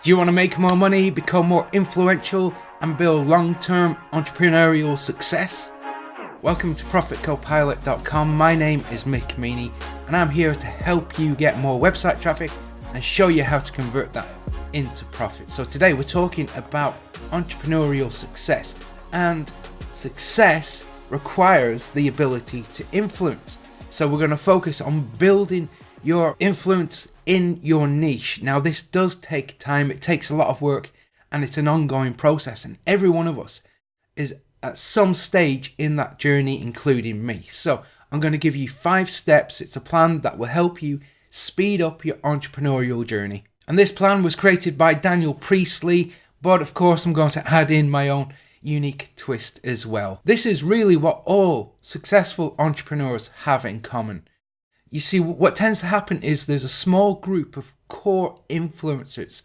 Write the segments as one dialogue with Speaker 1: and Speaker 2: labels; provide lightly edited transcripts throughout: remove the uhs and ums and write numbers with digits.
Speaker 1: Do you want to make more money, become more influential, and build long-term entrepreneurial success? Welcome to ProfitCopilot.com. My name is Mick Meaney, and I'm here to help you get more website traffic and show you how to convert that into profit. So today we're talking about entrepreneurial success, and success requires the ability to influence. So we're going to focus on building your influence in your niche. Now, this does take time, it takes a lot of work, and it's an ongoing process, and every one of us is at some stage in that journey, including me. So I'm going to give you 5 steps. It's a plan that will help you speed up your entrepreneurial journey. And this plan was created by Daniel Priestley, but of course I'm going to add in my own unique twist as well. This is really what all successful entrepreneurs have in common. You see, what tends to happen is there's a small group of core influencers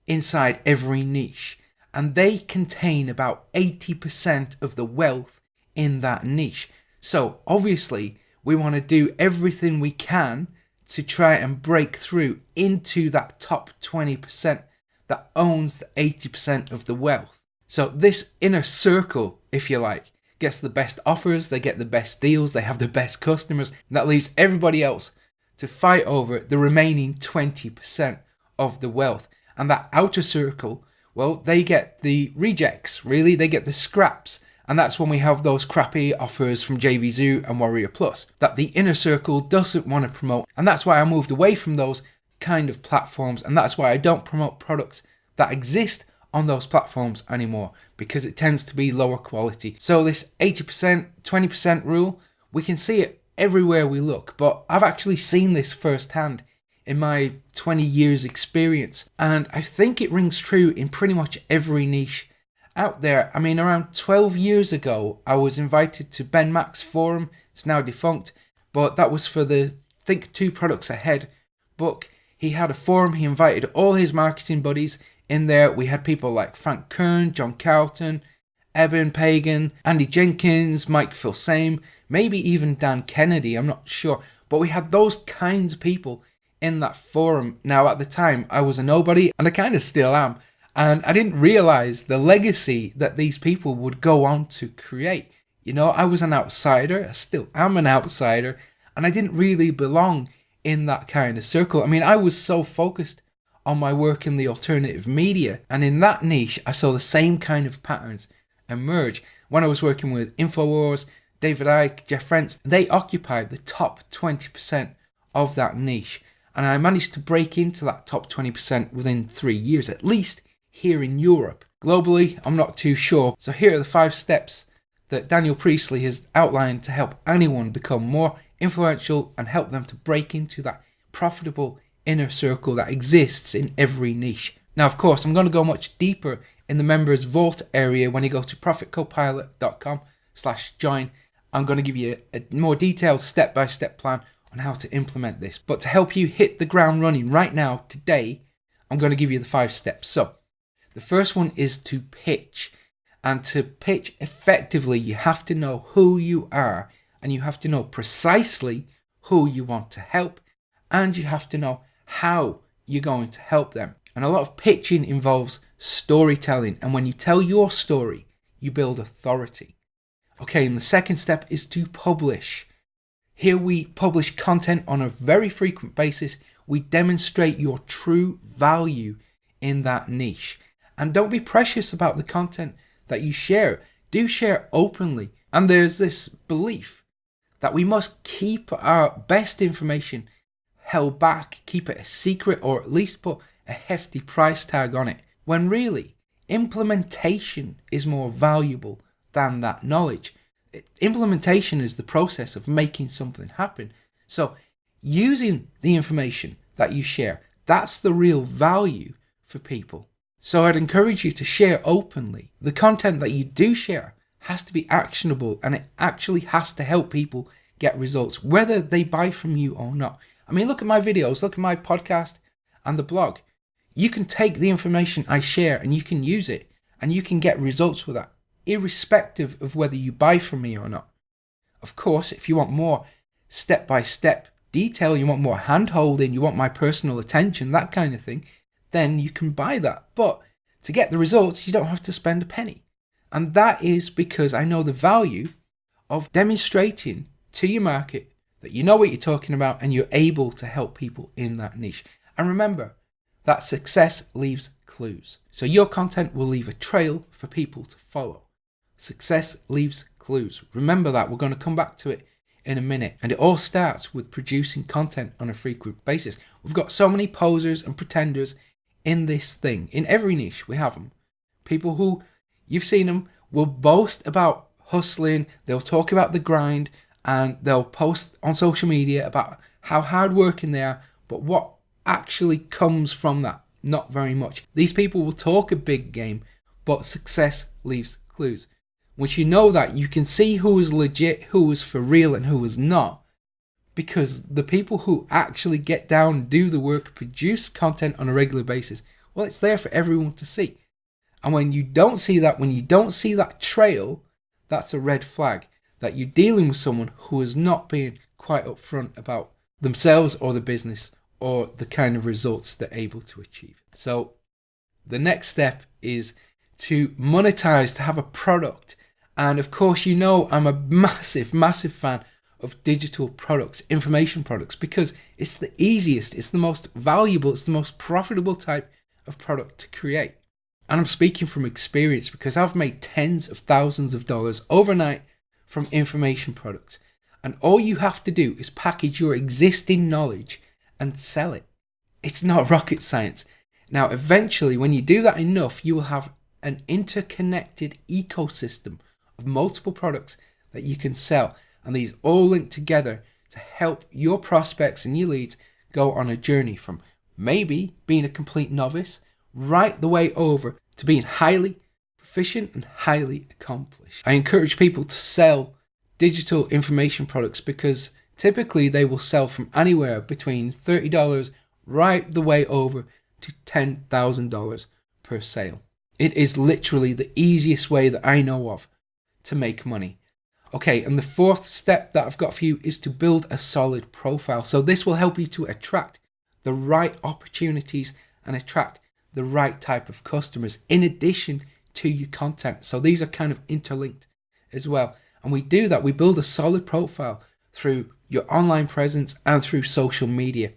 Speaker 1: inside every niche, and they contain about 80% of the wealth in that niche. So obviously, we want to do everything we can to try and break through into that top 20% that owns the 80% of the wealth. So this inner circle, if you like, gets the best offers, they get the best deals, they have the best customers, and that leaves everybody else to fight over the remaining 20% of the wealth. And that outer circle, well, they get the rejects, really, they get the scraps. And that's when we have those crappy offers from JVZoo and Warrior Plus that the inner circle doesn't want to promote. And that's why I moved away from those kind of platforms, and that's why I don't promote products that exist on those platforms anymore, because it tends to be lower quality. So this 80%, 20% rule, we can see it everywhere we look, but I've actually seen this firsthand in my 20 years experience, and I think it rings true in pretty much every niche out there. I mean, around 12 years ago, I was invited to Ben Mack's forum. It's now defunct, but that was for the Think 2 Products Ahead book. He had a forum, he invited all his marketing buddies. In there, we had people like Frank Kern, John Carlton, Eben Pagan, Andy Jenkins, Mike Filsame, maybe even Dan Kennedy, I'm not sure. But we had those kinds of people in that forum. Now, at the time, I was a nobody, and I kind of still am. And I didn't realize the legacy that these people would go on to create. You know, I was an outsider, I still am an outsider, and I didn't really belong in that kind of circle. I mean, I was so focused on my work in the alternative media, and in that niche I saw the same kind of patterns emerge. When I was working with InfoWars, David Icke, Jeff Rentz, they occupied the top 20% of that niche, and I managed to break into that top 20% within 3 years, at least here in Europe. Globally, I'm not too sure. So here are the 5 steps that Daniel Priestley has outlined to help anyone become more influential and help them to break into that profitable inner circle that exists in every niche. Now, of course, I'm going to go much deeper in the members vault area when you go to ProfitCopilot.com/join. I'm going to give you a more detailed step-by-step plan on how to implement this. But to help you hit the ground running right now, today, I'm going to give you the 5 steps. So the first one is to pitch. And to pitch effectively, you have to know who you are, and you have to know precisely who you want to help, and you have to know how you're going to help them. And a lot of pitching involves storytelling, and when you tell your story, you build authority. Okay, and the second step is to publish. Here we publish content on a very frequent basis. We demonstrate your true value in that niche. And don't be precious about the content that you share. Do share openly. And there's this belief that we must keep our best information held back, keep it a secret, or at least put a hefty price tag on it, when really implementation is more valuable than that knowledge. Implementation is the process of making something happen. So using the information that you share, that's the real value for people. So I'd encourage you to share openly. The content that you do share has to be actionable, and it actually has to help people get results, whether they buy from you or not. I mean, look at my videos, look at my podcast and the blog. You can take the information I share and you can use it, and you can get results with that, irrespective of whether you buy from me or not. Of course, if you want more step-by-step detail, you want more hand-holding, you want my personal attention, that kind of thing, then you can buy that. But to get the results, you don't have to spend a penny. And that is because I know the value of demonstrating to your market that you know what you're talking about and you're able to help people in that niche. And remember that success leaves clues. So your content will leave a trail for people to follow. Success leaves clues. Remember that. We're going to come back to it in a minute. And it all starts with producing content on a frequent basis. We've got so many posers and pretenders in this thing. In every niche, we have them. People who, you've seen them, will boast about hustling. They'll talk about the grind and they'll post on social media about how hardworking they are. But what actually comes from that? Not very much. These people will talk a big game, but success leaves clues. Once you know that, you can see who is legit, who is for real, and who is not. Because the people who actually get down, do the work, produce content on a regular basis, well, it's there for everyone to see. And when you don't see that, when you don't see that trail, that's a red flag that you're dealing with someone who is not being quite upfront about themselves or the business or the kind of results they're able to achieve. So the next step is to monetize, to have a product. And of course, you know, I'm a massive fan of digital products, information products, because it's the easiest, it's the most valuable, it's the most profitable type of product to create. And I'm speaking from experience because I've made tens of thousands of dollars overnight from information products. And all you have to do is package your existing knowledge and sell it. It's not rocket science. Now, eventually, when you do that enough, you will have an interconnected ecosystem of multiple products that you can sell, and these all link together to help your prospects and your leads go on a journey from maybe being a complete novice right the way over to being highly proficient and highly accomplished. I encourage people to sell digital information products because typically they will sell from anywhere between $30 right the way over to $10,000 per sale. It is literally the easiest way that I know of to make money. Okay, and the fourth step that I've got for you is to build a solid profile. So this will help you to attract the right opportunities and attract the right type of customers in addition to your content. So these are kind of interlinked as well. And we do that, we build a solid profile through your online presence and through social media,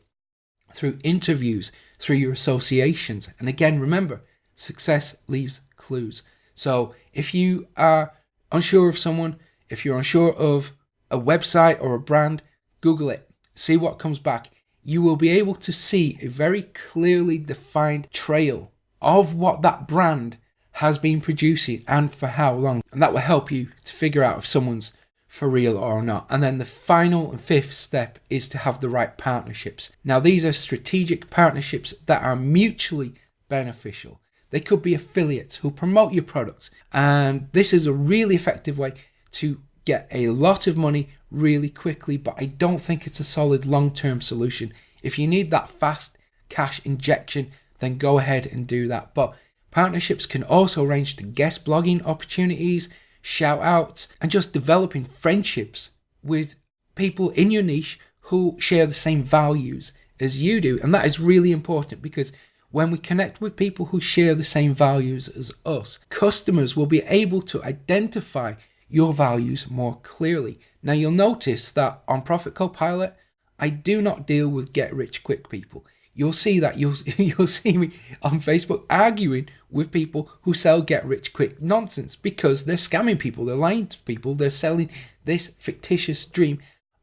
Speaker 1: through interviews, through your associations. And again, remember, success leaves clues. So if you are unsure of someone, if you're unsure of a website or a brand, Google it, see what comes back. You will be able to see a very clearly defined trail of what that brand has been producing and for how long. And that will help you to figure out if someone's for real or not. And then the final and fifth step is to have the right partnerships. Now, these are strategic partnerships that are mutually beneficial. They could be affiliates who promote your products. And this is a really effective way to get a lot of money really quickly, but I don't think it's a solid long-term solution. If you need that fast cash injection, then go ahead and do that. But partnerships can also range to guest blogging opportunities, shout outs, and just developing friendships with people in your niche who share the same values as you do. And that is really important because when we connect with people who share the same values as us, customers will be able to identify your values more clearly. Now, you'll notice that on Profit Copilot, I do not deal with get rich quick people. You'll see that you'll see me on Facebook arguing with people who sell get rich quick nonsense because they're scamming people, they're lying to people, they're selling this fictitious dream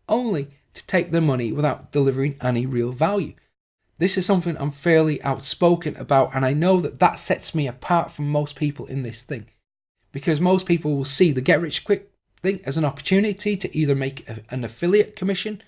Speaker 1: only to take their money without delivering any real value. This is something I'm fairly outspoken about, and I know that that sets me apart from most people in this thing because most people will see the get rich quick thing as an opportunity to either make an affiliate commission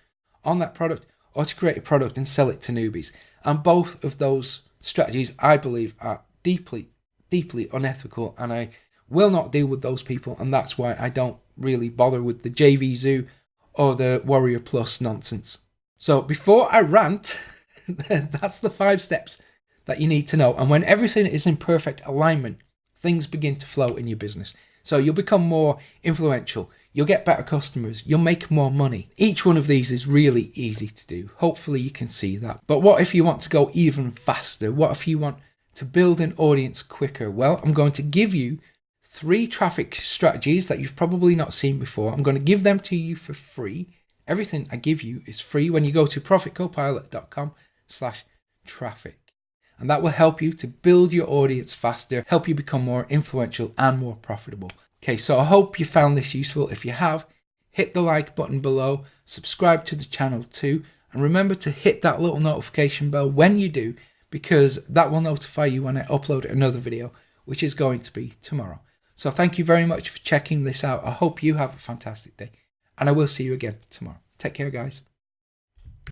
Speaker 1: on that product or to create a product and sell it to newbies. And both of those strategies, I believe, are deeply, deeply unethical, and I will not deal with those people, and that's why I don't really bother with the JV Zoo or the Warrior Plus nonsense. So before I rant, that's the 5 steps that you need to know. And when everything is in perfect alignment, things begin to flow in your business. So you'll become more influential, you'll get better customers, you'll make more money. Each one of these is really easy to do. Hopefully you can see that. But what if you want to go even faster? What if you want to build an audience quicker? Well, I'm going to give you 3 traffic strategies that you've probably not seen before. I'm going to give them to you for free. Everything I give you is free when you go to profitcopilot.com/traffic. And that will help you to build your audience faster, help you become more influential and more profitable. Okay, so I hope you found this useful. If you have, hit the like button below, subscribe to the channel too, and remember to hit that little notification bell when you do, because that will notify you when I upload another video, which is going to be tomorrow. So thank you very much for checking this out. I hope you have a fantastic day, and I will see you again tomorrow. Take care, guys.